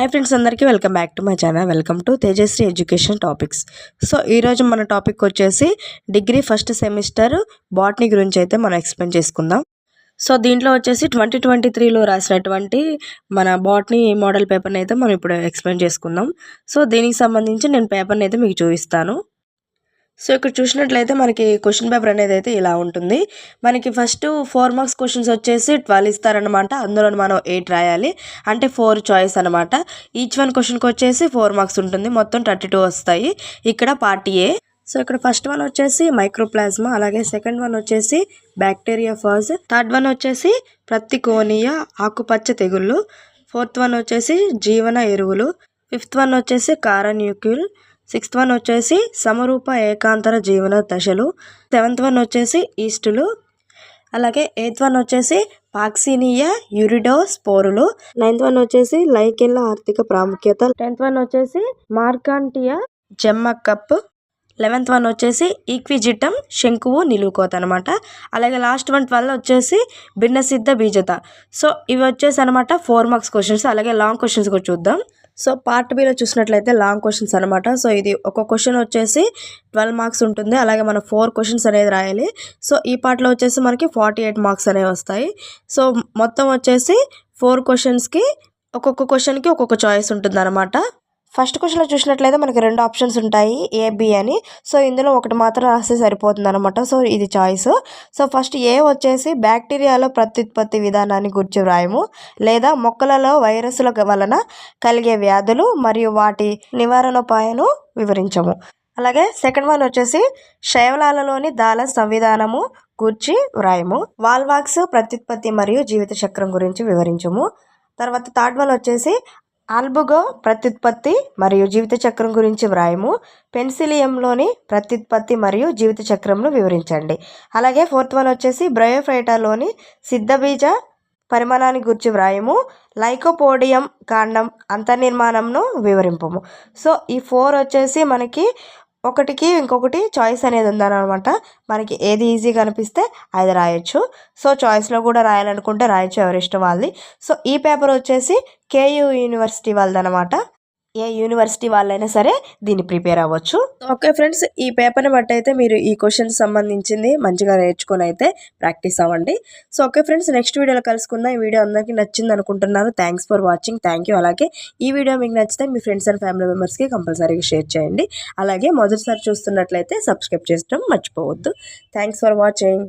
Hi friends, అందరికీ welcome back to my channel. Welcome to Tejasri education topics. So ఈరోజు మన topic వచ్చేసి degree first semester botany గురించి అయితే మనం ఎక్స్ప్లెయిన్ చేసుకుందాం. సో దీంట్లో వచ్చేసి 2023లో రాసినటువంటి మన బాటనీ మోడల్ పేపర్ని అయితే మనం ఇప్పుడు ఎక్స్ప్లెయిన్ చేసుకుందాం. సో దీనికి సంబంధించి నేను పేపర్ని అయితే మీకు చూపిస్తాను. సో ఇక్కడ చూసినట్లయితే మనకి క్వశ్చన్ పేపర్ అనేది అయితే ఇలా ఉంటుంది. మనకి ఫస్ట్ 4 మార్క్స్ క్వశ్చన్స్ వచ్చేసి 12 ఇస్తారనమాట. అందులో మనం 8 రాయాలి, అంటే 4 చాయిస్ అనమాట. ఈచ్ వన్ క్వశ్చన్కి వచ్చేసి 4 మార్క్స్ ఉంటుంది, మొత్తం 32 వస్తాయి. ఇక్కడ పార్ట్ ఏ. సో ఇక్కడ ఫస్ట్ వన్ వచ్చేసి మైక్రోప్లాజ్మా, అలాగే సెకండ్ వన్ వచ్చేసి బ్యాక్టీరియా ఫాజ్, థర్డ్ వన్ వచ్చేసి ప్రతికోణీయ ఆకుపచ్చ తెగుళ్ళు, ఫోర్త్ వన్ వచ్చేసి జీవన ఎరువులు, ఫిఫ్త్ వన్ వచ్చేసి కారన్యూక్యూల్, సిక్స్త్ వన్ వచ్చేసి సమరూప ఏకాంతర జీవన దశలు, సెవెంత్ వన్ వచ్చేసి ఈస్టులు, అలాగే ఎయిత్ వన్ వచ్చేసి పాక్సినియా యూరిడోస్పోరులు, నైన్త్ వన్ వచ్చేసి లైకెల్ల ఆర్థిక ప్రాముఖ్యత, 10th వన్ వచ్చేసి మార్కాంటియా జెమ్మకప్, 11th వన్ వచ్చేసి ఈక్విజిటం శంకువు నిలువుకోత అనమాట. అలాగే లాస్ట్ వన్ 12 వచ్చేసి భిన్నసిద్ధ బీజత. సో ఇవి వచ్చేసి అనమాట 4 మార్క్స్ క్వశ్చన్స్. అలాగే లాంగ్ క్వశ్చన్స్ కూడా చూద్దాం. సో పార్ట్ బిలో చూసినట్లయితే లాంగ్ క్వశ్చన్స్ అనమాట. సో ఇది ఒక క్వశ్చన్ వచ్చేసి 12 మార్క్స్ ఉంటుంది. అలాగే మనం 4 క్వశ్చన్స్ అనేది రాయాలి. సో ఈ పార్ట్లో వచ్చేసి మనకి 48 మార్క్స్ అనేవి వస్తాయి. సో మొత్తం వచ్చేసి 4 క్వశ్చన్స్కి ఒక్కొక్క క్వశ్చన్కి ఒక్కొక్క చాయిస్ ఉంటుంది అనమాట. ఫస్ట్ క్వశ్చన్లో చూసినట్లయితే మనకి 2 ఆప్షన్స్ ఉంటాయి, ఏ బి అని. సో ఇందులో ఒకటి మాత్రం రాస్తే సరిపోతుంది అనమాట. సో ఇది చాయిస్. సో ఫస్ట్ ఏ వచ్చేసి బ్యాక్టీరియాలో ప్రత్యుత్పత్తి విధానాన్ని గురించి వ్రాయము, లేదా మొక్కలలో వైరస్ల వలన కలిగే వ్యాధులు మరియు వాటి నివారణోపాయాలను వివరించము. అలాగే సెకండ్ వన్ వచ్చేసి శైవలాలలోని దాల సంవిధానము గురించి వ్రాయము, వాల్వాక్స్ ప్రత్యుత్పత్తి మరియు జీవిత చక్రం గురించి వివరించము. తర్వాత థర్డ్ వన్ వచ్చేసి ఆల్బుగో ప్రత్యుత్పత్తి మరియు జీవిత చక్రం గురించి వ్రాయము, పెన్సిలియంలోని ప్రత్యుత్పత్తి మరియు జీవిత చక్రంను వివరించండి. అలాగే ఫోర్త్ వన్ వచ్చేసి బ్రయోఫైటాలోని సిద్ధబీజ పరిమాణాన్ని గురించి వ్రాయము, లైకోపోడియం కాండం అంతర్నిర్మాణంను వివరింపము. సో ఈ 4 వచ్చేసి మనకి ఒకటికి ఇంకొకటి చాయిస్ అనేది ఉందన్నమాట. మనకి ఏది ఈజీగా అనిపిస్తే అది రాయొచ్చు. సో చాయిస్లో కూడా రాయాలనుకుంటే రాయొచ్చు, ఎవరి ఇష్టం వాళ్ళది. సో ఈ పేపర్ వచ్చేసి కేయూ యూనివర్సిటీ వాళ్ళదనమాట. ఏ యూనివర్సిటీ వాళ్ళైనా సరే దీన్ని ప్రిపేర్ అవ్వచ్చు. ఓకే ఫ్రెండ్స్, ఈ పేపర్ని బట్టి అయితే మీరు ఈ క్వశ్చన్స్ సంబంధించింది మంచిగా నేర్చుకొని అయితే ప్రాక్టీస్ అవ్వండి. సో ఓకే ఫ్రెండ్స్, నెక్స్ట్ వీడియోలో కలుసుకుందాం. ఈ వీడియో అందరికీ నచ్చింది అనుకుంటున్నాను. Thanks for watching. Thank you. అలాగే ఈ వీడియో మీకు నచ్చితే మీ ఫ్రెండ్స్ అండ్ ఫ్యామిలీ మెంబర్స్కి కంపల్సరీగా షేర్ చేయండి. అలాగే మొదటిసారి చూస్తున్నట్లయితే సబ్స్క్రైబ్ చేయడం మర్చిపోవద్దు. Thanks for watching.